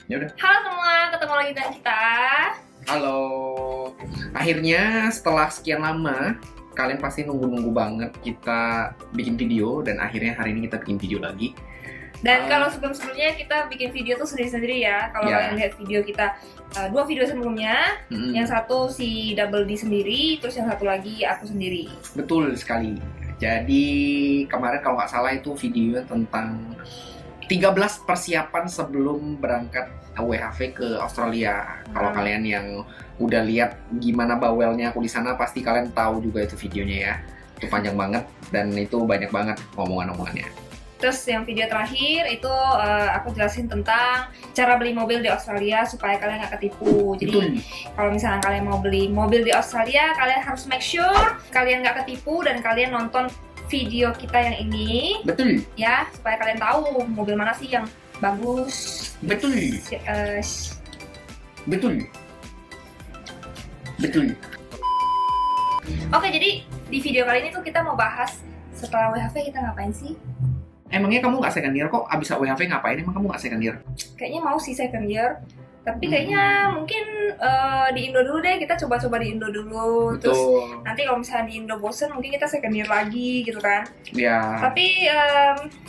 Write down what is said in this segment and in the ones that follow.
Ya udah. Halo semua, ketemu lagi dengan kita. Halo. Akhirnya setelah sekian lama, kalian pasti nunggu-nunggu banget kita bikin video dan akhirnya hari ini kita bikin video lagi. Dan kalau sebelum-sebelumnya kita bikin video tuh sendiri-sendiri ya. Kalau kalian lihat video kita, 2 video sebelumnya, yang satu si Double D sendiri, terus yang satu lagi aku sendiri. Betul sekali. Jadi kemarin kalau nggak salah itu videonya tentang 13 persiapan sebelum berangkat WHV ke Australia. Kalau kalian yang udah lihat gimana bawelnya aku di sana, pasti kalian tahu juga itu videonya ya. Itu panjang banget dan itu banyak banget omongan-omongannya. Terus yang video terakhir itu aku jelasin tentang cara beli mobil di Australia supaya kalian nggak ketipu. Jadi kalau misalnya kalian mau beli mobil di Australia, kalian harus make sure kalian nggak ketipu dan kalian nonton video kita yang ini. Betul. Ya, supaya kalian tahu mobil mana sih yang bagus. Betul. Betul. Betul. Oke, jadi di video kali ini tuh kita mau bahas setelah WHV kita ngapain sih? Emangnya kamu nggak second year kok? Abis WHV ngapain? Emang kamu nggak second year? Kayaknya mau sih second year. Tapi kayaknya mungkin di Indo dulu deh, kita coba-coba di Indo dulu. Betul. Terus nanti kalau misalnya di Indo bosen, mungkin kita second year lagi gitu kan. Ya. Tapi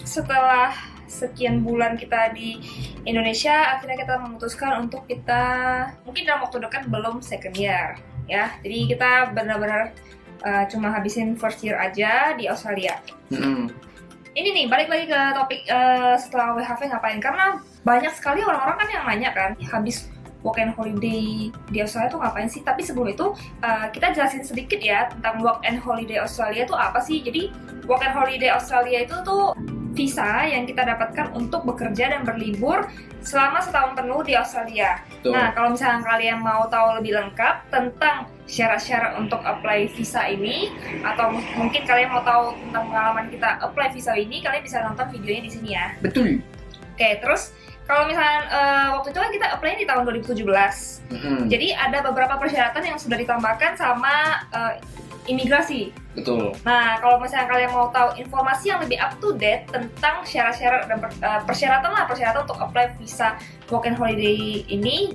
setelah sekian bulan kita di Indonesia, akhirnya kita memutuskan untuk kita mungkin dalam waktu dekat belum second year ya. Jadi kita benar-benar cuma habisin first year aja di Australia. Ini nih, balik lagi ke topik setelah WHV ngapain. Karena banyak sekali orang-orang kan yang nanya kan, habis work and holiday di Australia tuh ngapain sih? Tapi sebelum itu, kita jelasin sedikit ya tentang work and holiday Australia itu apa sih. Jadi, work and holiday Australia itu tuh visa yang kita dapatkan untuk bekerja dan berlibur selama setahun penuh di Australia. Betul. Nah, kalau misalnya kalian mau tahu lebih lengkap tentang syarat-syarat untuk apply visa ini, atau mungkin kalian mau tahu tentang pengalaman kita apply visa ini, kalian bisa nonton videonya di sini ya. Betul. Oke, terus kalau misalnya waktu itu kan kita apply di tahun 2017. Jadi ada beberapa persyaratan yang sudah ditambahkan sama imigrasi. Betul. Nah, kalau misalnya kalian mau tahu informasi yang lebih up to date tentang syarat-syarat dan persyaratan untuk apply visa work and holiday ini,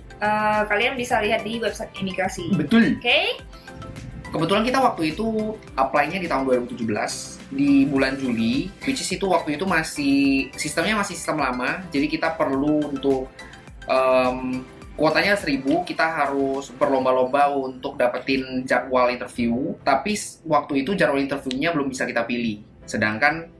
kalian bisa lihat di website imigrasi. Betul. Oke? Kebetulan kita waktu itu apply-nya di tahun 2017 di bulan Juli, which is itu waktu itu sistemnya masih sistem lama, jadi kita perlu untuk kuotanya 1000, kita harus berlomba-lomba untuk dapetin jadwal interview, tapi waktu itu jadwal interviewnya belum bisa kita pilih. Sedangkan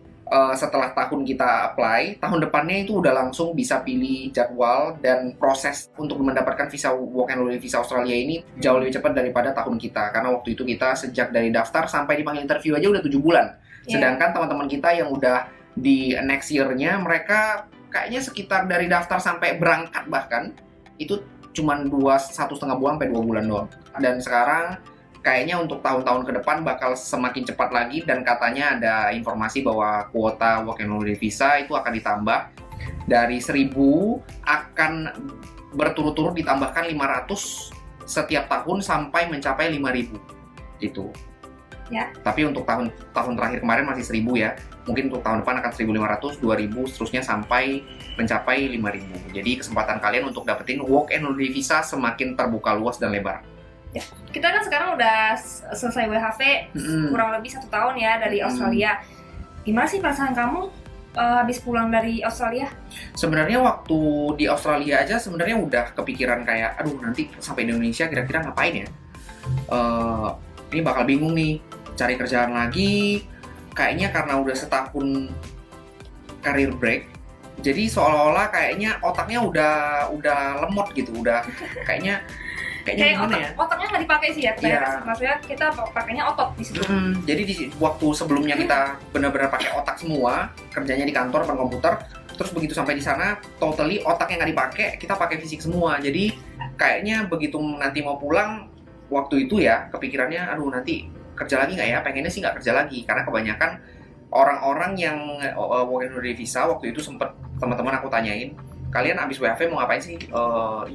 setelah tahun kita apply, tahun depannya itu udah langsung bisa pilih jadwal, dan proses untuk mendapatkan visa work and holiday visa Australia ini jauh lebih cepat daripada tahun kita. Karena waktu itu kita sejak dari daftar sampai dipanggil interview aja udah 7 bulan. Sedangkan teman-teman kita yang udah di next year-nya, mereka kayaknya sekitar dari daftar sampai berangkat bahkan itu cuma 1,5 bulan sampai 2 bulan doang. Dan sekarang kayaknya untuk tahun-tahun ke depan bakal semakin cepat lagi, dan katanya ada informasi bahwa kuota work and holiday visa itu akan ditambah dari 1000 akan berturut-turut ditambahkan 500 setiap tahun sampai mencapai 5000 gitu. Ya. Tapi untuk tahun terakhir kemarin masih 1000 ya. Mungkin untuk tahun depan akan 1500, 2000, seterusnya sampai mencapai 5000. Jadi kesempatan kalian untuk dapetin work and holiday visa semakin terbuka luas dan lebar. Ya. Kita kan sekarang udah selesai WHV kurang lebih 1 tahun ya dari Australia. Gimana sih perasaan kamu habis pulang dari Australia? Sebenarnya waktu di Australia aja sebenarnya udah kepikiran kayak, aduh nanti sampai Indonesia kira-kira ngapain ya? Ini bakal bingung nih, cari kerjaan lagi. Kayaknya karena udah setahun career break, jadi seolah-olah kayaknya otaknya udah lemot gitu, udah kayaknya gimana ya? Otaknya nggak dipakai sih ya. Iya. Maksudnya kita pakainya otot di situ. Jadi di waktu sebelumnya kita benar-benar pakai otak semua, kerjanya di kantor depan komputer, terus begitu sampai di sana totally otaknya nggak dipakai, kita pakai fisik semua. Jadi kayaknya begitu nanti mau pulang, waktu itu ya kepikirannya, aduh nanti kerja lagi nggak ya? Pengennya sih nggak kerja lagi, karena kebanyakan orang-orang yang work and holiday visa waktu itu sempet teman-teman aku tanyain, kalian abis WHV mau ngapain sih?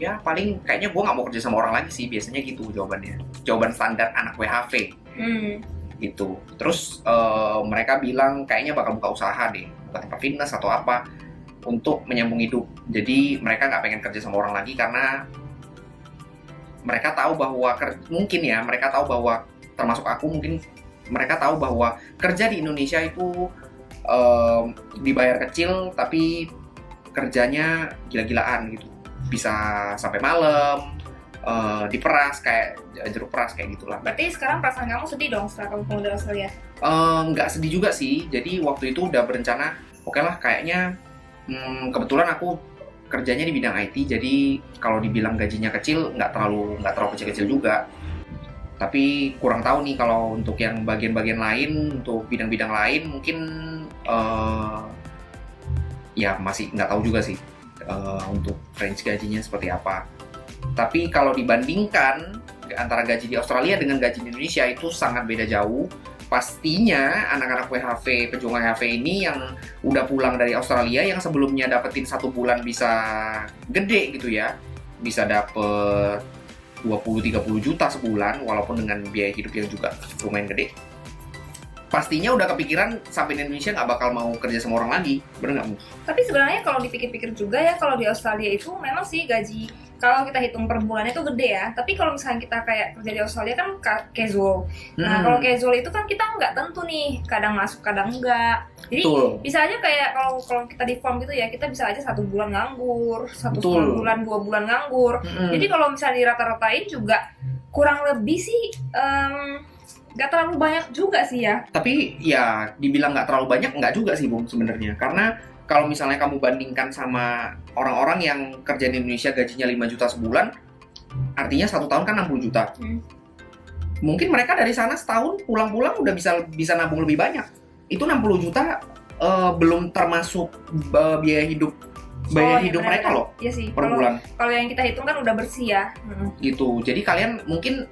Ya paling kayaknya gue nggak mau kerja sama orang lagi sih, biasanya gitu jawabannya. Jawaban standar anak WHV gitu. Terus mereka bilang kayaknya bakal buka usaha deh, buka tempat fitness atau apa. untuk menyambung hidup. Jadi mereka nggak pengen kerja sama orang lagi karena mereka tahu bahwa mungkin ya mereka tahu bahwa termasuk aku mungkin mereka tahu bahwa kerja di Indonesia itu dibayar kecil tapi kerjanya gila-gilaan gitu, bisa sampai malam, diperas kayak jeruk peras kayak gitulah. Berarti sekarang perasaan kamu sedih dong setelah kamu pulang dari Australia? Nggak sedih juga sih, jadi waktu itu udah berencana oke lah kayaknya kebetulan aku kerjanya di bidang IT, jadi kalau dibilang gajinya kecil nggak terlalu kecil-kecil juga. Tapi kurang tahu nih kalau untuk yang bagian-bagian lain, untuk bidang-bidang lain mungkin ya masih nggak tahu juga sih untuk range gajinya seperti apa. Tapi kalau dibandingkan antara gaji di Australia dengan gaji di Indonesia itu sangat beda jauh. Pastinya anak-anak WHV, pejuang WHV ini yang udah pulang dari Australia yang sebelumnya dapetin 1 bulan bisa gede gitu ya, bisa dapet 20-30 juta sebulan walaupun dengan biaya hidup yang juga lumayan gede. Pastinya udah kepikiran sampai di Indonesia nggak bakal mau kerja sama orang lagi, bener nggak? Tapi sebenarnya kalau dipikir-pikir juga ya, kalau di Australia itu memang sih gaji kalau kita hitung per bulannya itu gede ya. Tapi kalau misalnya kita kayak kerja di Australia kan casual. Nah kalau casual itu kan kita nggak tentu nih, kadang masuk kadang enggak. Jadi bisa aja kayak kalau kita di farm gitu ya, kita bisa aja 1 bulan nganggur, 1 bulan 2 bulan nganggur. Jadi kalau misalnya dirata-ratain juga kurang lebih sih nggak terlalu banyak juga sih ya. Tapi ya dibilang nggak terlalu banyak nggak juga sih Bung sebenarnya, karena kalau misalnya kamu bandingkan sama orang-orang yang kerja di Indonesia gajinya 5 juta sebulan, artinya 1 tahun kan 60 juta. Mungkin mereka dari sana setahun pulang-pulang udah bisa nabung lebih banyak. Itu 60 juta belum termasuk biaya hidup mereka loh. Iya sih. Per bulan. Kalau yang kita hitung kan udah bersih ya. Gitu. Jadi kalian mungkin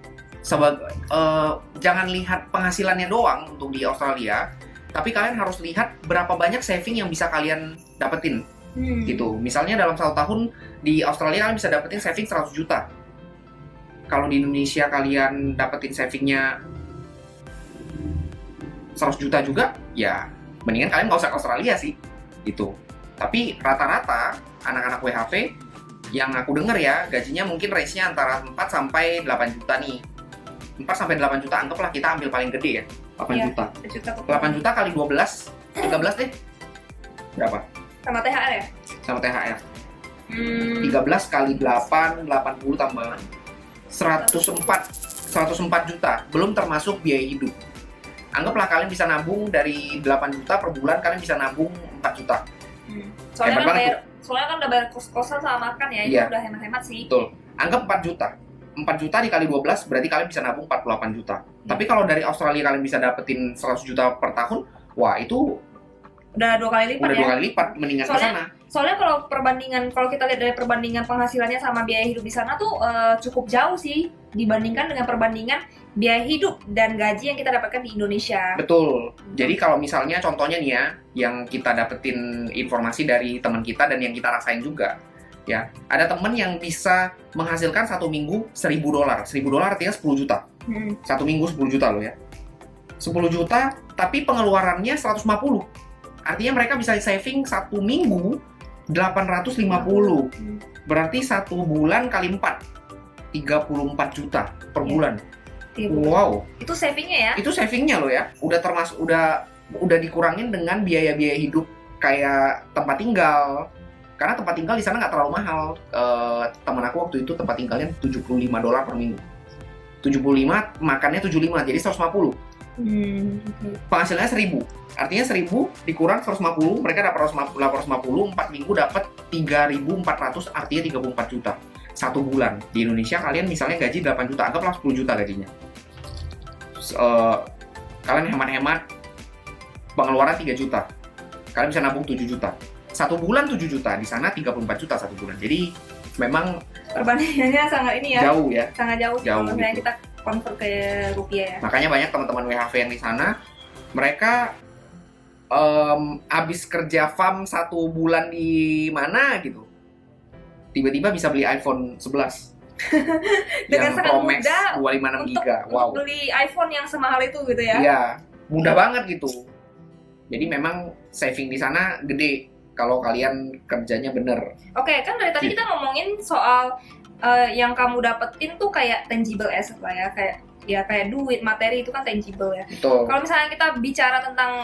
jangan lihat penghasilannya doang untuk di Australia, tapi kalian harus lihat berapa banyak saving yang bisa kalian dapetin. Gitu. Misalnya dalam 1 tahun di Australia kalian bisa dapetin saving 100 juta. Kalau di Indonesia kalian dapetin savingnya 100 juta juga, ya mendingan kalian nggak usah ke Australia sih. Gitu. Tapi rata-rata anak-anak WHV yang aku denger ya, gajinya mungkin range-nya antara 4 sampai 8 juta nih. 4 sampai 8 juta, anggaplah kita ambil paling gede ya, 8 juta. 8 juta kali 12, 13 deh. Berapa? Sama THR ya? Sama THR. 13 kali 8, 80 tambah 104 juta, belum termasuk biaya hidup. Anggaplah kalian bisa nabung dari 8 juta per bulan, kalian bisa nabung 4 juta. Soalnya kan udah bayar kos-kosan sama makan ya, itu udah hemat-hemat sih. Betul. Anggap 4 juta. 4 juta dikali 12 berarti kalian bisa nabung 48 juta. Tapi kalau dari Australia kalian bisa dapetin 100 juta per tahun, wah itu udah 2 kali lipat ya. Udah 2 kali lipat, mendingan ke sana. Soalnya kalau kita lihat dari perbandingan penghasilannya sama biaya hidup di sana tuh cukup jauh sih dibandingkan dengan perbandingan biaya hidup dan gaji yang kita dapatkan di Indonesia. Betul. Jadi kalau misalnya contohnya nih ya, yang kita dapetin informasi dari teman kita dan yang kita rasain juga. Ya, ada teman yang bisa menghasilkan 1 minggu $1.000. $1.000 artinya 10 juta. 1 minggu 10 juta loh ya. 10 juta, tapi pengeluarannya 150. Artinya mereka bisa saving 1 minggu 850. Berarti 1 bulan kali 4. 34 juta per bulan. Wow. Itu savingnya ya? Itu savingnya loh ya. Udah termasuk udah dikurangin dengan biaya-biaya hidup kayak tempat tinggal. Karena tempat tinggal di sana nggak terlalu mahal. Temen aku waktu itu tempat tinggalnya $75 per minggu. 75, makannya 75, jadi 150. Penghasilannya 1.000. Artinya 1.000 dikurang 150, mereka dapat 850, 4 minggu dapat 3.400, artinya 34 juta. 1 bulan. Di Indonesia kalian misalnya gaji 8 juta, anggaplah 10 juta gajinya. Kalian hemat-hemat, pengeluaran 3 juta. Kalian bisa nabung 7 juta. 1 bulan 7 juta, di sana 34 juta 1 bulan. Jadi memang perbandingannya sangat ini ya. Jauh ya. Sangat jauh kalau misalnya gitu. kita convert ke rupiah ya. Makanya banyak teman-teman WHV yang di sana, mereka abis kerja farm 1 bulan di mana gitu, tiba-tiba bisa beli iPhone 11 dengan sangat Pro Max mudah 256 GB. Wow. Untuk beli iPhone yang semahal itu gitu ya. Iya, mudah banget gitu. Jadi memang saving di sana gede. kalau kalian kerjanya bener. Oke, kan dari tadi kita ngomongin soal yang kamu dapetin tuh kayak tangible asset lah ya, kayak duit, materi itu kan tangible ya. Betul. Kalau misalnya kita bicara tentang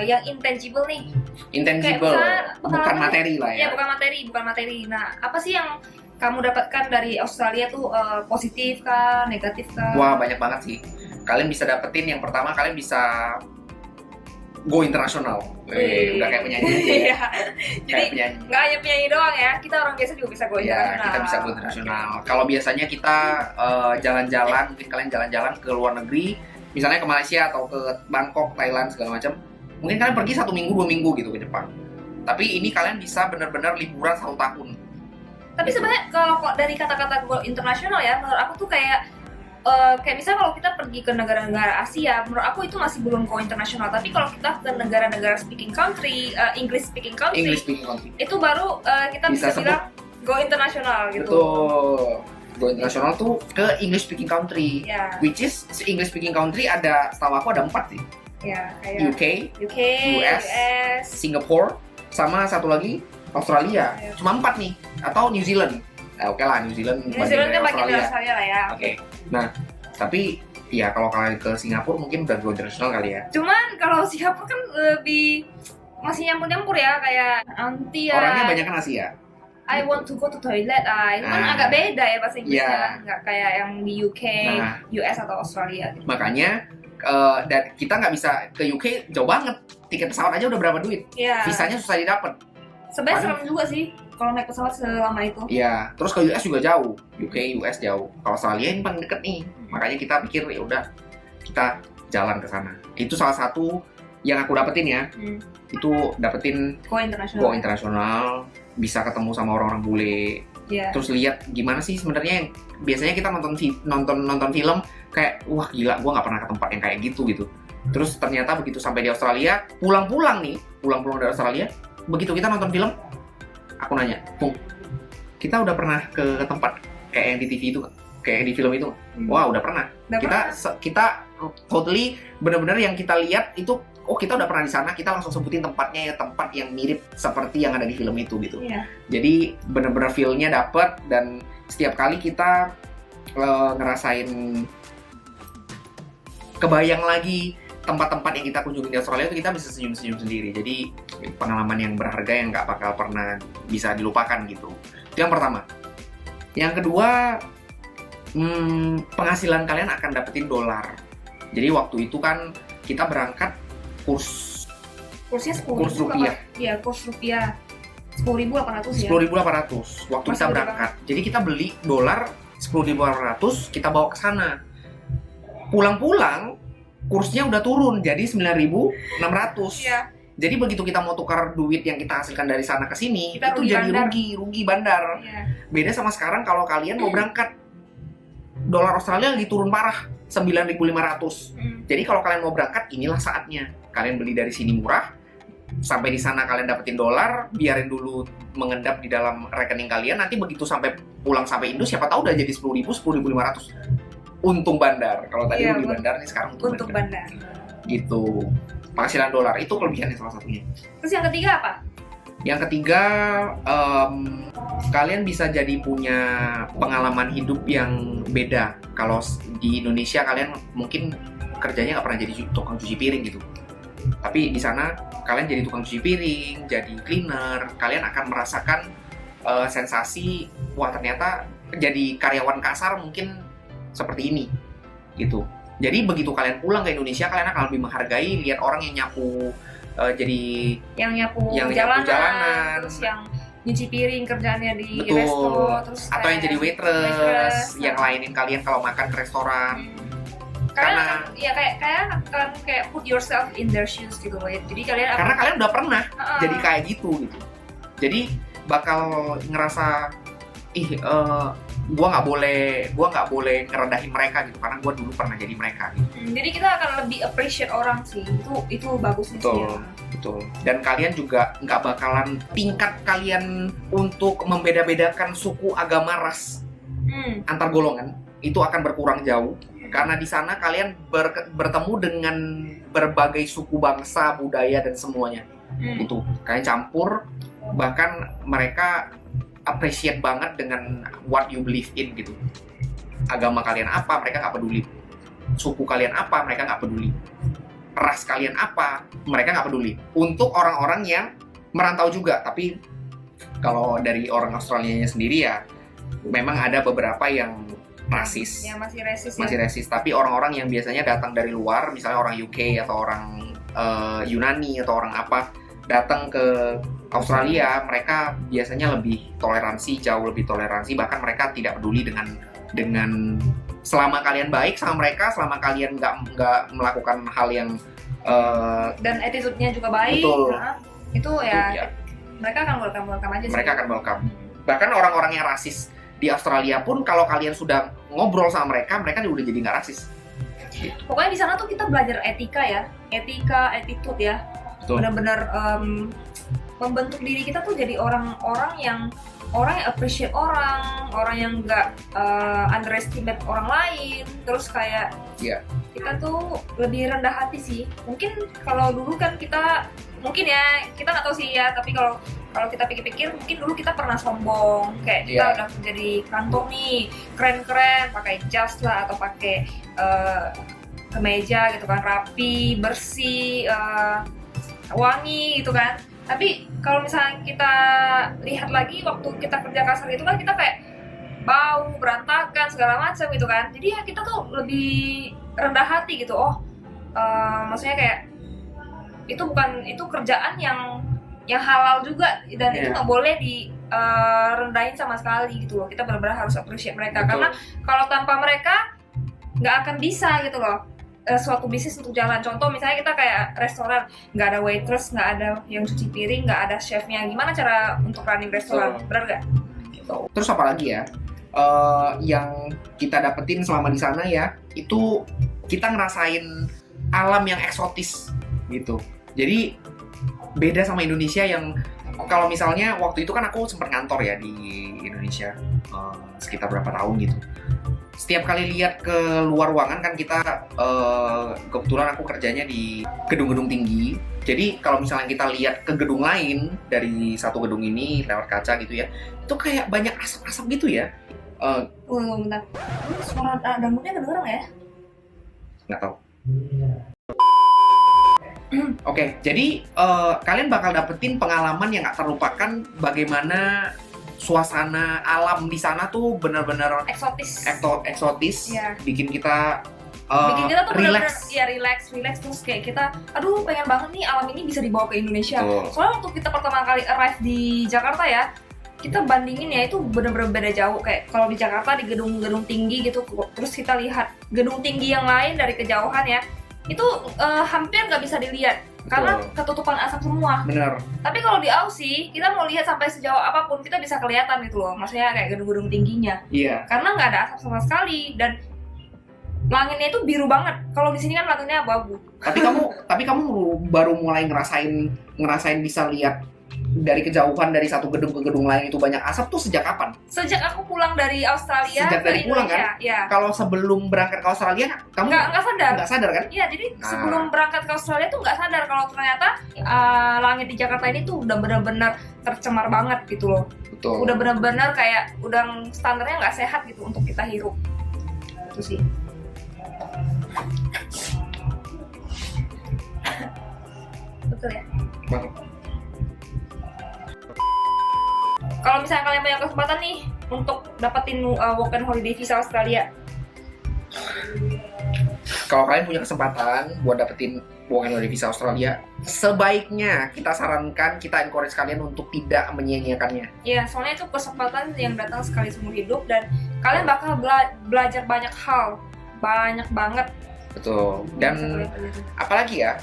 yang intangible nih, Intangible, bukan materi lah ya ya. bukan materi. Nah, apa sih yang kamu dapatkan dari Australia tuh, positif kah, negatif kah? Wah, banyak banget sih. Kalian bisa dapetin, yang pertama kalian bisa go internasional. Udah kayak penyanyi aja ya. Iya. Jadi Kayak penyanyi. nggak hanya penyanyi doang ya, kita orang biasa juga bisa go Ya, internasional. kita bisa go internasional. Kalau biasanya kita jalan-jalan, mungkin kalian jalan-jalan ke luar negeri, misalnya ke Malaysia atau ke Bangkok, Thailand segala macam. Mungkin kalian pergi 1 minggu, 2 minggu gitu ke Jepang. Tapi ini kalian bisa benar-benar liburan 1 tahun. Tapi sebenarnya kalau dari kata-kata go internasional ya, menurut aku tuh kayak misalnya kalau kita pergi ke negara-negara Asia, menurut aku itu masih belum go internasional. Tapi kalau kita ke negara-negara speaking country, English speaking country, itu baru kita bisa bilang go internasional gitu. Betul. Go internasional tuh ke English speaking country. Ya. Which is English speaking country ada, setahu aku ada 4 sih. Ya, kayak UK, US, Singapore, sama satu lagi Australia. Ya. Cuma 4 nih. Atau New Zealand. Oke lah, New Zealand kan bagian dari Australia lah ya. Oke. Nah, tapi ya kalau kalian ke Singapura mungkin udah go internasional kali ya. Cuman kalau Singapura kan lebih masih nyampur-nyampur ya, kayak anti ya. Orangnya banyak kan Asia. I want to go to toilet, itu kan agak beda ya bahasa Inggrisnya, nggak kayak yang di UK, US atau Australia. Gitu. Makanya dan kita nggak bisa ke UK jauh banget. Tiket pesawat aja udah berapa duit? Yeah. Visanya susah didapat. Sebenarnya serem juga sih kalau naik pesawat selama itu. Iya, terus ke US juga jauh. UK, US jauh. Kalau Australia ini paling deket nih. Makanya kita pikir ya udah kita jalan ke sana. Itu salah satu yang aku dapetin ya. Itu dapetin go internasional, bisa ketemu sama orang-orang bule. Yeah. Terus lihat gimana sih sebenarnya yang biasanya kita nonton film kayak wah gila, gua nggak pernah ke tempat yang kayak gitu. Terus ternyata begitu sampai di Australia, pulang-pulang dari Australia, begitu kita nonton film, aku nanya, Pung, kita udah pernah ke tempat kayak yang di TV itu, kayak di film itu? Wah, udah pernah. Kita totally benar-benar yang kita lihat itu, oh kita udah pernah di sana, kita langsung sebutin tempatnya ya, tempat yang mirip seperti yang ada di film itu gitu. Yeah. Jadi benar-benar feel-nya dapet, dan setiap kali kita ngerasain kebayang lagi tempat-tempat yang kita kunjungi di Australia itu, kita bisa senyum-senyum sendiri. Jadi pengalaman yang berharga yang nggak bakal pernah bisa dilupakan gitu. Itu yang pertama. Yang kedua, penghasilan kalian akan dapetin dolar. Jadi waktu itu kan kita berangkat kursnya kurs rupiah. Iya, kurs rupiah 10.800 ya. 10.800 waktu kita berangkat. Jadi kita beli dolar 10.800, kita bawa ke sana. Pulang-pulang kursnya udah turun jadi 9.600. Iya. Jadi begitu kita mau tukar duit yang kita hasilkan dari sana ke sini, kita itu jadi rugi bandar. Iya. Beda sama sekarang kalau kalian mau berangkat, dolar Australia lagi turun parah, 9.500. Jadi kalau kalian mau berangkat, inilah saatnya. Kalian beli dari sini murah, sampai di sana kalian dapetin dolar, biarin dulu mengendap di dalam rekening kalian. Nanti begitu sampai pulang sampai Indo, siapa tahu udah jadi 10.000, 10.500. Untung bandar. Kalau tadi rugi bandar, nih sekarang untung bandar. Gitu. Penghasilan dolar itu kelebihannya salah satunya. Terus yang ketiga apa? Yang ketiga, kalian bisa jadi punya pengalaman hidup yang beda. Kalau di Indonesia kalian mungkin kerjanya nggak pernah jadi tukang cuci piring gitu. Tapi di sana kalian jadi tukang cuci piring, jadi cleaner, kalian akan merasakan sensasi, wah ternyata jadi karyawan kasar mungkin seperti ini gitu. Jadi begitu kalian pulang ke Indonesia, kalian akan lebih menghargai lihat orang yang nyapu, jadi yang nyapu jalanan, terus yang nyuci piring kerjaannya di resto, terus atau yang jadi waitress yang lainin kalian kalau makan ke restoran. Karena ya kayak put yourself in their shoes gitu loh. Jadi kalian karena kalian udah pernah jadi kayak gitu. Jadi bakal ngerasa gua nggak boleh ngerendahin mereka gitu, karena gua dulu pernah jadi mereka gitu. Jadi kita akan lebih appreciate orang sih, itu bagus sih. Betul. Dan kalian juga nggak bakalan tingkat kalian untuk membeda-bedakan suku, agama, ras antar golongan itu akan berkurang jauh, karena di sana kalian bertemu dengan berbagai suku, bangsa, budaya dan semuanya. Itu kalian campur, bahkan mereka appreciate banget dengan what you believe in gitu. Agama kalian apa, mereka nggak peduli. Suku kalian apa, mereka nggak peduli. Ras kalian apa, mereka nggak peduli. Untuk orang-orang yang merantau juga, tapi kalau dari orang Australianya sendiri ya, memang ada beberapa yang rasis. Yang masih resis ya. Masih resis, tapi orang-orang yang biasanya datang dari luar, misalnya orang UK atau orang Yunani atau orang apa, datang ke Australia, mereka biasanya lebih toleransi, jauh lebih toleransi, bahkan mereka tidak peduli dengan selama kalian baik sama mereka, selama kalian nggak melakukan hal yang dan attitude-nya juga baik. Betul. Nah, itu ya, ya, mereka akan welcome aja sih. mereka akan welcome. Bahkan orang-orang yang rasis di Australia pun kalau kalian sudah ngobrol sama mereka udah jadi nggak rasis. Pokoknya di sana tuh kita belajar etika ya, attitude ya. Betul. Benar-benar membentuk diri kita tuh jadi orang yang appreciate orang yang nggak underestimate orang lain. Terus kayak kita tuh lebih rendah hati sih. Mungkin kalau dulu kan kita kita nggak tahu sih ya, tapi kalau kita pikir-pikir mungkin dulu kita pernah sombong, kayak kita udah kerja di kantor nih keren-keren, pakai jas lah atau pakai kemeja gitu kan, rapi, bersih, wangi gitu kan. Tapi kalau misalnya kita lihat lagi waktu kita kerja kasar itu kan kita kayak bau, berantakan, segala macam gitu kan. Jadi ya kita tuh lebih rendah hati gitu. Maksudnya kayak itu kerjaan yang halal juga, dan itu nggak boleh rendahin sama sekali gitu loh. Kita benar-benar harus appreciate mereka. Betul. Karena kalau tanpa mereka nggak akan bisa gitu loh suatu bisnis untuk jalan. Contoh misalnya kita kayak restoran, nggak ada waitress, nggak ada yang cuci piring, nggak ada chefnya, gimana cara untuk running restoran? Benar nggak? Gitu. Terus apa lagi ya yang kita dapetin selama di sana ya, itu kita ngerasain alam yang eksotis gitu. Jadi beda sama Indonesia yang kalau misalnya waktu itu kan aku sempat ngantor ya di Indonesia sekitar berapa tahun gitu. Setiap kali lihat ke luar ruangan kan kita kebetulan aku kerjanya di gedung-gedung tinggi. Jadi kalau misalnya kita lihat ke gedung lain dari satu gedung ini lewat kaca gitu ya, itu kayak banyak asap-asap gitu ya. Bentar. Suara dangdutnya kedengeran nggak ya? Nggak tahu. Oke, jadi kalian bakal dapetin pengalaman yang nggak terlupakan, bagaimana suasana alam di sana tuh benar-benar eksotis, bikin kita tuh relax terus kayak kita, aduh pengen banget nih alam ini bisa dibawa ke Indonesia. Soalnya waktu kita pertama kali arrive di Jakarta ya, kita bandingin ya, itu benar-benar beda jauh. Kayak kalau di Jakarta di gedung-gedung tinggi gitu, terus kita lihat gedung tinggi yang lain dari kejauhan ya, itu hampir nggak bisa dilihat karena ketutupan asap semua. Bener. Tapi kalau di Aussie, kita mau lihat sampai sejauh apapun kita bisa kelihatan gitu loh. Maksudnya kayak gedung-gedung tingginya. Iya. Karena nggak ada asap sama sekali dan langitnya itu biru banget. Kalau di sini kan langitnya abu-abu. Tapi kamu baru mulai ngerasain bisa lihat dari kejauhan dari satu gedung ke gedung lain itu banyak asap tuh sejak kapan? Sejak aku pulang dari Australia Sejak dari pulang kan? Ya. Kalau sebelum berangkat ke Australia, kamu nggak sadar kan? Iya, jadi sebelum berangkat ke Australia tuh nggak sadar kalau ternyata langit di Jakarta ini tuh udah benar-benar tercemar banget gitu loh. Betul. Udah benar-benar kayak udah standarnya nggak sehat gitu untuk kita hirup. Itu sih. Betul ya? Banget. Kalau misalnya kalian punya kesempatan nih untuk dapetin work and holiday visa Australia, kalau kalian punya kesempatan buat dapetin work and holiday visa Australia, sebaiknya kita sarankan, kita encourage kalian untuk tidak menyia-nyiakannya. Iya, soalnya itu kesempatan yang datang sekali seumur hidup dan kalian bakal belajar banyak hal, banyak banget. Betul. Dan apalagi ya,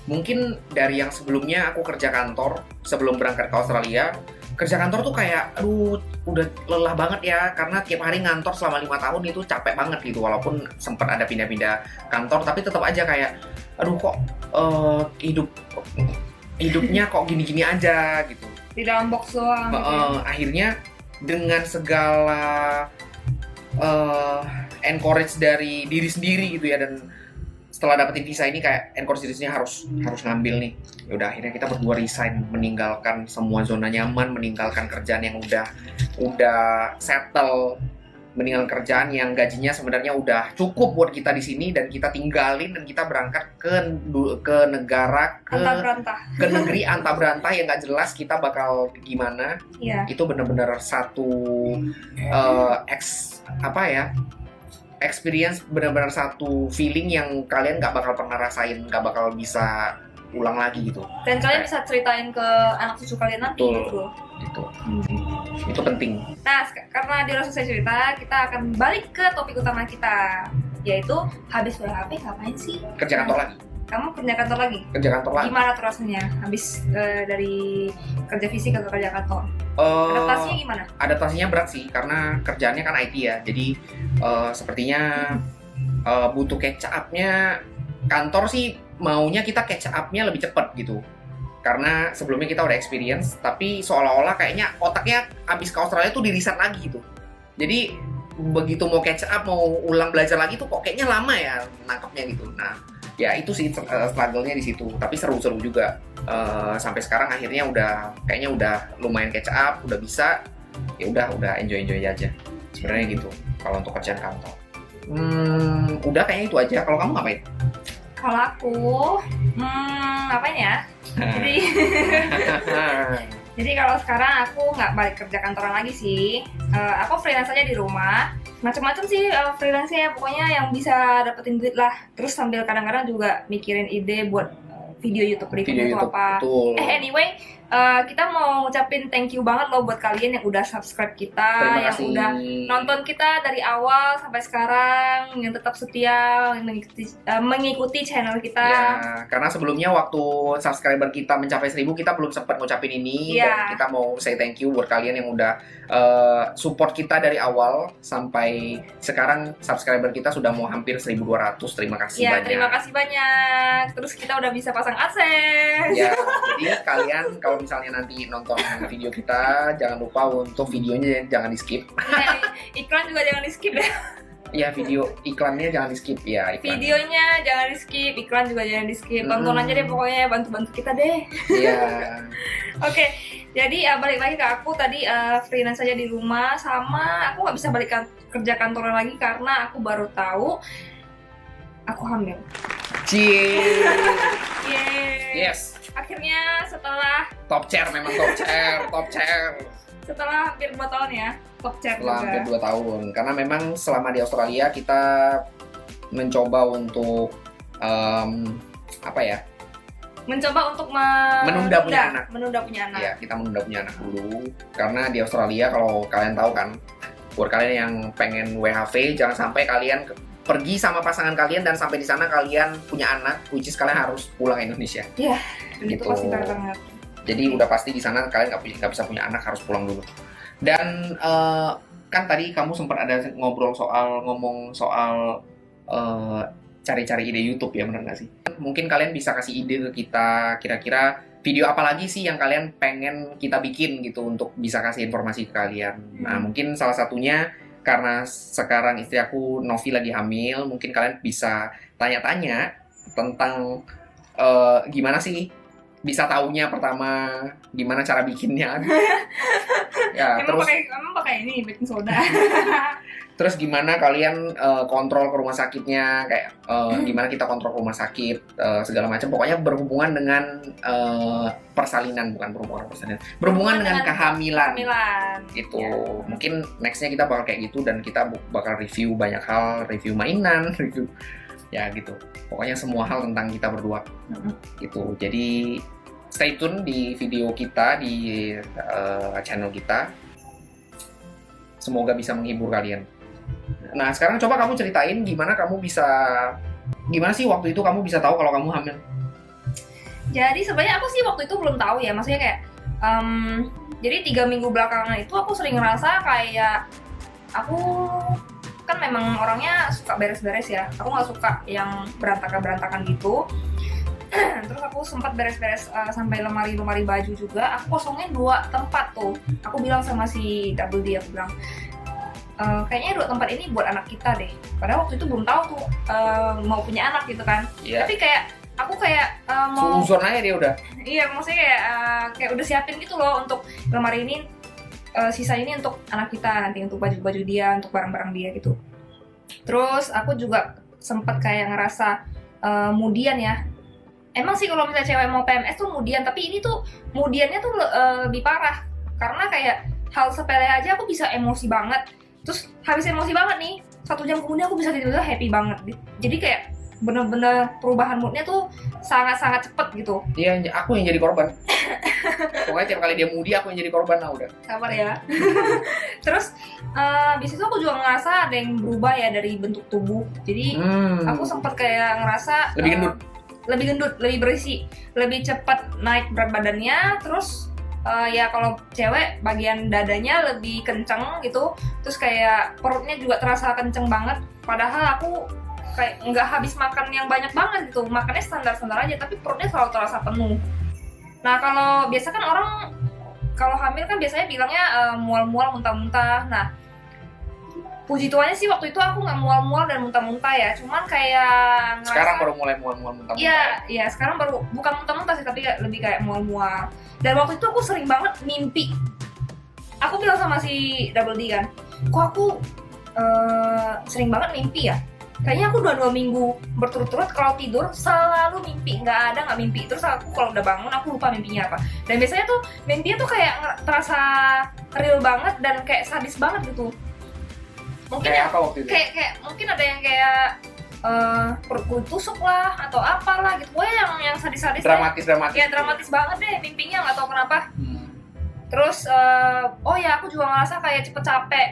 mungkin dari yang sebelumnya aku kerja kantor sebelum berangkat ke Australia, kerja kantor tuh kayak aduh udah lelah banget ya, karena tiap hari ngantor selama 5 tahun itu capek banget gitu. Walaupun sempat ada pindah-pindah kantor, tapi tetap aja kayak aduh kok hidupnya kok gini-gini aja gitu di dalam box doang gitu. Akhirnya dengan segala encourage dari diri sendiri gitu ya, dan setelah dapetin visa ini kayak encourage-nya harus ngambil nih. Ya udah akhirnya kita berdua resign, meninggalkan semua zona nyaman, meninggalkan kerjaan yang udah settle, meninggalkan kerjaan yang gajinya sebenarnya udah cukup buat kita di sini, dan kita tinggalin dan kita berangkat ke negara ke negeri anta berantah yang nggak jelas kita bakal gimana. Iya. Itu bener-bener satu experience, benar-benar satu feeling yang kalian nggak bakal pernah rasain, nggak bakal bisa ulang lagi gitu. Dan kalian bisa ceritain ke anak cucu kalian nanti. Betul. Gitu. Itu penting. Nah, karena dia udah selesai cerita, kita akan balik ke topik utama kita, yaitu habis WHP ngapain sih? Kerja kantor lagi. Kamu kerja kantor lagi? Kerja kantor lagi. Gimana tuh rasanya habis dari kerja fisik ke kerja kantor? Adaptasinya gimana? Adaptasinya berat sih, karena kerjaannya kan IT ya. Jadi sepertinya butuh catch up-nya. Kantor sih maunya kita catch up-nya lebih cepat gitu. Karena sebelumnya kita udah experience, tapi seolah-olah kayaknya otaknya abis ke Australia tuh di-reset lagi gitu. Jadi begitu mau catch up, mau ulang belajar lagi tuh kok kayaknya lama ya nangkepnya gitu. Nah, ya itu sih struggle-nya di situ. Tapi seru-seru juga. Sampai sekarang akhirnya kayaknya udah lumayan catch up, udah bisa. Ya udah enjoy aja. Sebenarnya gitu kalau untuk kerjaan kantor. Udah kayaknya itu aja. Kalau kamu ngapain? Kalau aku, ngapain ya? Jadi kalau sekarang aku nggak balik kerja kantoran lagi sih. Aku freelance aja di rumah. Macam-macam sih freelance-nya, pokoknya yang bisa dapetin duit lah. Terus sambil kadang-kadang juga mikirin ide buat video YouTube berikutnya itu apa. Betul. Anyway, kita mau ngucapin thank you banget loh buat kalian yang udah subscribe kita, Terima yang kasih. udah nonton kita dari awal sampai sekarang, yang tetap setia mengikuti channel kita. Ya, karena sebelumnya waktu subscriber kita mencapai 1000 kita belum sempat ngucapin ini. Dan kita mau say thank you buat kalian yang udah support kita dari awal sampai sekarang. Subscriber kita sudah mau hampir 1200. Terima kasih banyak. Terima kasih banyak. Terus kita udah bisa pasang AdSense. Ya, jadi kalian kalau misalnya nanti nonton video kita, jangan lupa untuk videonya jangan di skip. Iklan juga jangan di skip ya. Ya, video iklannya jangan di skip ya. Videonya jangan di skip, iklan juga jangan di skip. Tonton aja deh pokoknya, bantu-bantu kita deh. Iya. Oke, jadi balik lagi ke aku tadi, freelance aja di rumah, sama aku nggak bisa balik kerja kantoran lagi karena aku baru tahu aku hamil. Cie. Yeay. Yes. Akhirnya setelah Top chair, memang top chair. Setelah hampir 2 tahun ya, top chair Setelah juga. hampir 2 tahun. Karena memang selama di Australia kita mencoba untuk mencoba untuk menunda punya anak. Ya, kita menunda punya anak dulu. Karena di Australia kalau kalian tahu kan, buat kalian yang pengen WHV, jangan sampai kalian pergi sama pasangan kalian dan sampai di sana kalian punya anak, which is kalian harus pulang ke Indonesia. Iya, gitu. itu pasti banget. Jadi udah pasti di sana kalian nggak bisa punya anak, harus pulang dulu. Dan kan tadi kamu sempat ada ngomong soal cari-cari ide YouTube ya, benar nggak sih? Mungkin kalian bisa kasih ide ke kita, kira-kira video apa lagi sih yang kalian pengen kita bikin gitu untuk bisa kasih informasi ke kalian. Nah, mungkin salah satunya karena sekarang istri aku Novi lagi hamil, mungkin kalian bisa tanya-tanya tentang gimana sih bisa taunya, pertama gimana cara bikinnya. Ya, emang pakai ini baking soda. Terus gimana kalian kontrol ke rumah sakitnya, kayak gimana kita kontrol ke rumah sakit, segala macam. Pokoknya berhubungan dengan persalinan, berhubungan dengan kehamilan. Gitu. Ya. Mungkin nextnya kita bakal kayak gitu, dan kita bakal review banyak hal, review mainan, review ya gitu. Pokoknya semua hal tentang kita berdua. Gitu. Jadi stay tune di video kita di channel kita. Semoga bisa menghibur kalian. Nah, sekarang coba kamu ceritain gimana sih waktu itu kamu bisa tahu kalau kamu hamil? Jadi sebenarnya aku sih waktu itu belum tahu ya, maksudnya kayak jadi 3 minggu belakangan itu aku sering ngerasa kayak aku kan memang orangnya suka beres-beres ya, aku nggak suka yang berantakan gitu. Terus aku sempat beres-beres sampai lemari baju juga, aku kosongin 2 tempat tuh. Aku bilang sama si Double D, aku bilang, kayaknya dua tempat ini buat anak kita deh. Padahal waktu itu belum tahu tuh mau punya anak gitu kan. Iya. Tapi kayak aku kayak mau Suzon aja dia udah. iya maksudnya kayak udah siapin gitu loh untuk lemari ini, sisa ini untuk anak kita nanti, untuk baju-baju dia, untuk barang-barang dia gitu. Terus aku juga sempet kayak ngerasa mudian ya. Emang sih kalau misalnya cewek mau PMS tuh mudian, tapi ini tuh mudiannya tuh lebih parah. Karena kayak hal sepele aja aku bisa emosi banget. Terus habis emosi banget nih, 1 jam kemudian aku bisa tiba-tiba happy banget. Jadi kayak bener-bener perubahan moodnya tuh sangat-sangat cepet gitu. Iya, aku yang jadi korban. Pokoknya tiap kali dia mudi aku yang jadi korban lah udah. Sabar ya. Terus di situ aku juga ngerasa ada yang berubah ya dari bentuk tubuh. Jadi aku sempat kayak ngerasa lebih gendut, lebih berisi, lebih cepat naik berat badannya. Terus ya kalau cewek bagian dadanya lebih kenceng gitu. Terus kayak perutnya juga terasa kenceng banget. Padahal aku kayak nggak habis makan yang banyak banget gitu. Makannya standar-standar aja, tapi perutnya selalu terasa penuh. Nah kalau biasa kan orang kalau hamil kan biasanya bilangnya mual-mual, muntah-muntah. Nah puji Tuhannya sih waktu itu aku nggak mual-mual dan muntah-muntah ya. Cuman kayak ngerasa, sekarang baru mulai mual-mual muntah-muntah. Iya sekarang baru, bukan muntah-muntah sih, tapi lebih kayak mual-mual. Dan waktu itu aku sering banget mimpi. Aku bilang sama si Double D kan, kok aku sering banget mimpi ya. Kayaknya aku 2 minggu berturut-turut kalau tidur selalu mimpi, nggak mimpi. Terus aku kalau udah bangun aku lupa mimpinya apa. Dan biasanya tuh mimpinya tuh kayak terasa real banget dan kayak sadis banget gitu. Mungkin kayak apa waktu itu? Kayak mungkin ada yang kayak perutku tusuk lah atau apalah gitu. Pokoknya yang sadis-sadis. Dramatis. Ya dramatis banget deh mimpinya, nggak tahu kenapa. Terus oh ya aku juga ngerasa kayak cepet capek.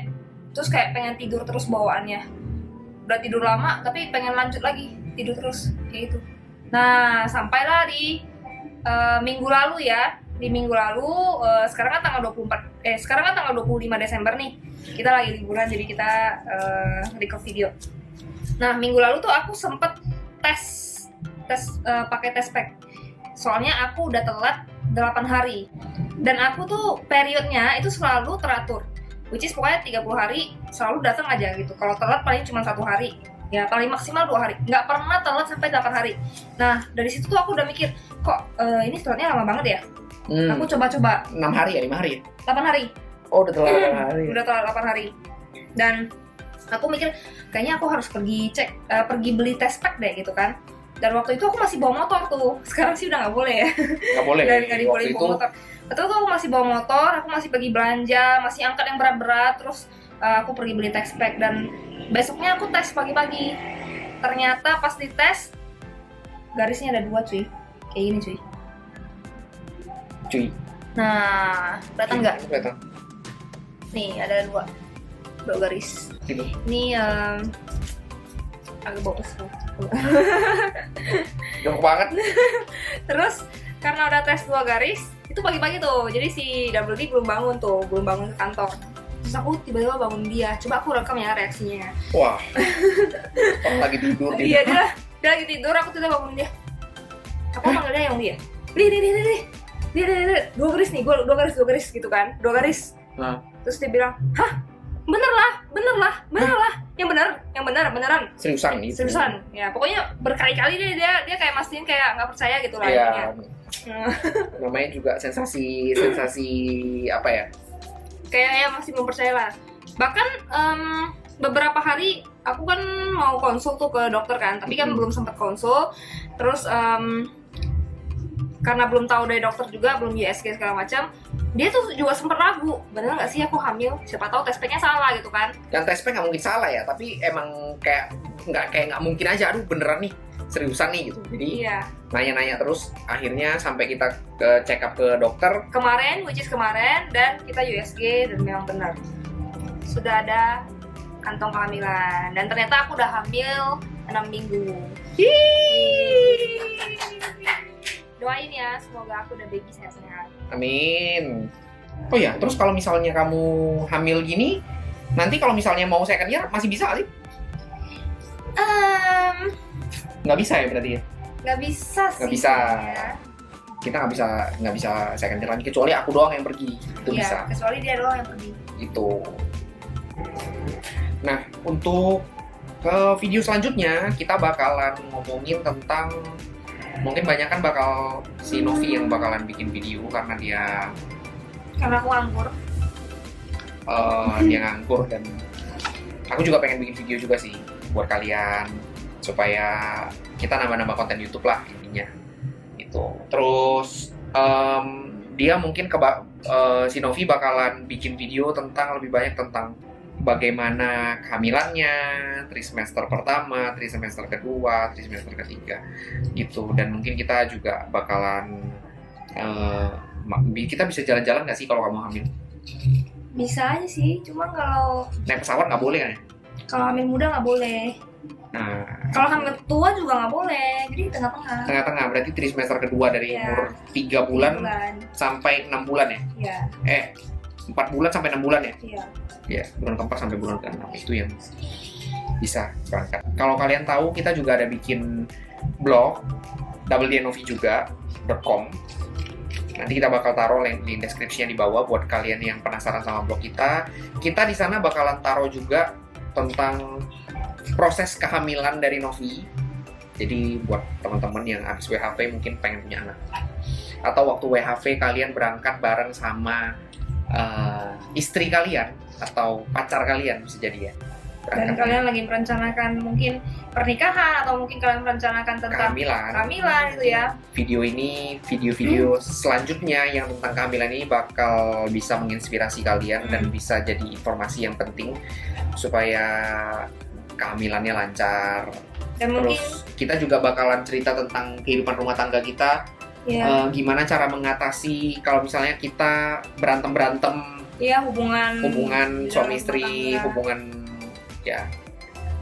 Terus kayak pengen tidur terus bawaannya. Udah tidur lama tapi pengen lanjut lagi tidur terus kayak gitu. Nah sampailah di minggu lalu ya. Di minggu lalu sekarang kan tanggal 25 Desember nih. Kita lagi liburan jadi kita record video. Nah minggu lalu tuh aku sempet tes pakai tes pack. Soalnya aku udah telat 8 hari. Dan aku tuh periodnya itu selalu teratur. Which is pokoknya 30 hari selalu datang aja gitu. Kalau telat paling cuma 1 hari. Ya paling maksimal 2 hari. Nggak pernah telat sampai 8 hari. Nah dari situ tuh aku udah mikir, kok ini telatnya lama banget ya. Aku coba-coba 6 hari ya, 5 hari ya? 8 hari. Oh udah telat 8 hari. Udah telat 8 hari. Dan aku mikir kayaknya aku harus pergi beli test pack deh gitu kan. Dan waktu itu aku masih bawa motor tuh. Sekarang sih udah nggak boleh ya. Nggak boleh. Dan nggak diboleh bawa motor. Betul tuh aku masih bawa motor, aku masih pergi belanja, masih angkat yang berat-berat. Terus aku pergi beli test pack dan besoknya aku tes pagi-pagi. Ternyata pas dites garisnya ada 2 cuy. Kayak gini cuy. Nah, kelihatan nggak? Kelihatan. Nih ada 2 garis. Gitu. Ini agak boros tuh. Jauh banget. Terus karena udah tes 2 garis, itu pagi-pagi tuh. Jadi si Double D belum bangun ke kantor. Terus aku tiba-tiba bangun dia. Coba aku rekam ya reaksinya. Wah. Orang lagi tidur. Iya dia lagi tidur. Aku tiba bangun dia. Aku panggil dia yang dia. Dia 2 garis nih. 2 garis gitu kan. 2 garis. Nah. Terus dia bilang, hah? Bener lah. Yang beneran. Seriusan nih. Seriusan. Ya pokoknya berkali-kali dia kayak mastiin kayak nggak percaya gitu lah. Iya. Namanya juga sensasi apa ya? Kayaknya masih belum percaya lah. Bahkan beberapa hari aku kan mau konsul tuh ke dokter kan, tapi kan belum sempat konsul. Terus karena belum tahu dari dokter juga, belum USG segala macam, dia tuh juga sempat ragu, bener nggak sih aku hamil? Siapa tahu tes packnya salah gitu kan? Yang tes pack nggak mungkin salah ya, tapi emang kayak nggak mungkin aja. Aduh beneran nih, seriusan nih gitu. Jadi iya. Nanya-nanya terus, akhirnya sampai kita ke check up ke dokter. Kemarin, dan kita USG dan memang benar sudah ada kantong kehamilan. Dan ternyata aku udah hamil 6 minggu. Doain ya, semoga aku udah baby sehat-sehat. Amin. Oh ya, terus kalau misalnya kamu hamil gini, nanti kalau misalnya mau second year masih bisa nggak sih? Nggak bisa ya berarti ya? Nggak bisa sih. Nggak bisa. Kita nggak bisa second year lagi, kecuali aku doang yang pergi. Itu iya, bisa. kecuali dia doang yang pergi. Itu. Nah, untuk ke video selanjutnya kita bakalan ngomongin tentang, mungkin banyak kan bakal si Novi yang bakalan bikin video karena Karena aku nganggur. dia nganggur, dan aku juga pengen bikin video juga sih buat kalian supaya kita nambah-nambah konten YouTube lah intinya itu. Terus dia mungkin si Novi bakalan bikin video tentang lebih banyak tentang bagaimana kehamilannya, trimester pertama, trimester kedua, trimester ketiga gitu. Dan mungkin kita juga bakalan kita bisa jalan-jalan nggak sih kalau kamu hamil? Bisa aja sih, cuma kalau Naik pesawat nggak boleh kan ya? hamil muda nggak boleh. Nah, Kalau hamil tua juga nggak boleh. Jadi tengah-tengah. tengah-tengah berarti trimester kedua dari Iya. umur 3 bulan Bulan. sampai 6 bulan ya? Iya. 4 bulan sampai 6 bulan ya? Iya. Ya, bulan keempat sampai bulan ke-6 itu yang bisa berangkat. Kalau kalian tahu, kita juga ada bikin blog www.novi.com. Nanti kita bakal taruh link di deskripsi yang di bawah buat kalian yang penasaran sama blog kita. Kita di sana bakalan taruh juga tentang proses kehamilan dari Novi. Jadi buat teman-teman yang habis WHV mungkin pengen punya anak, atau waktu WHV kalian berangkat bareng sama istri kalian atau pacar kalian bisa jadi ya. Dan kalian lagi merencanakan mungkin pernikahan atau mungkin kalian merencanakan tentang kehamilan gitu ya. Video ini, video-video selanjutnya yang tentang kehamilan ini bakal bisa menginspirasi kalian dan bisa jadi informasi yang penting supaya kehamilannya lancar. Dan mungkin Terus kita juga bakalan cerita tentang kehidupan rumah tangga kita. ya, Gimana cara mengatasi kalau misalnya kita berantem-berantem, ya hubungan hubungan di suami dalam istri, rumah tangga. hubungan ya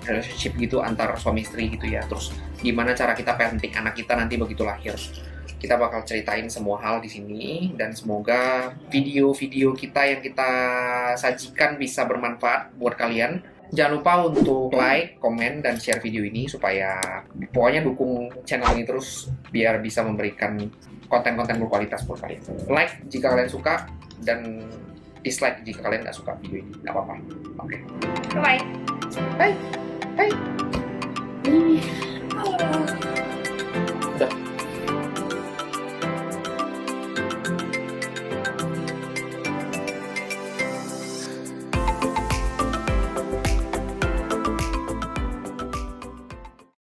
relationship gitu antar suami istri gitu ya. Terus gimana cara kita parenting anak kita nanti begitu lahir. Kita bakal ceritain semua hal di sini, dan semoga video-video kita yang kita sajikan bisa bermanfaat buat kalian. Jangan lupa untuk like, komen, dan share video ini supaya pokoknya dukung channel ini terus biar bisa memberikan konten-konten berkualitas buat kalian. Like jika kalian suka, dan dislike jika kalian nggak suka video ini, nggak apa-apa. Oke. Bye. Bye. Bye. Oh.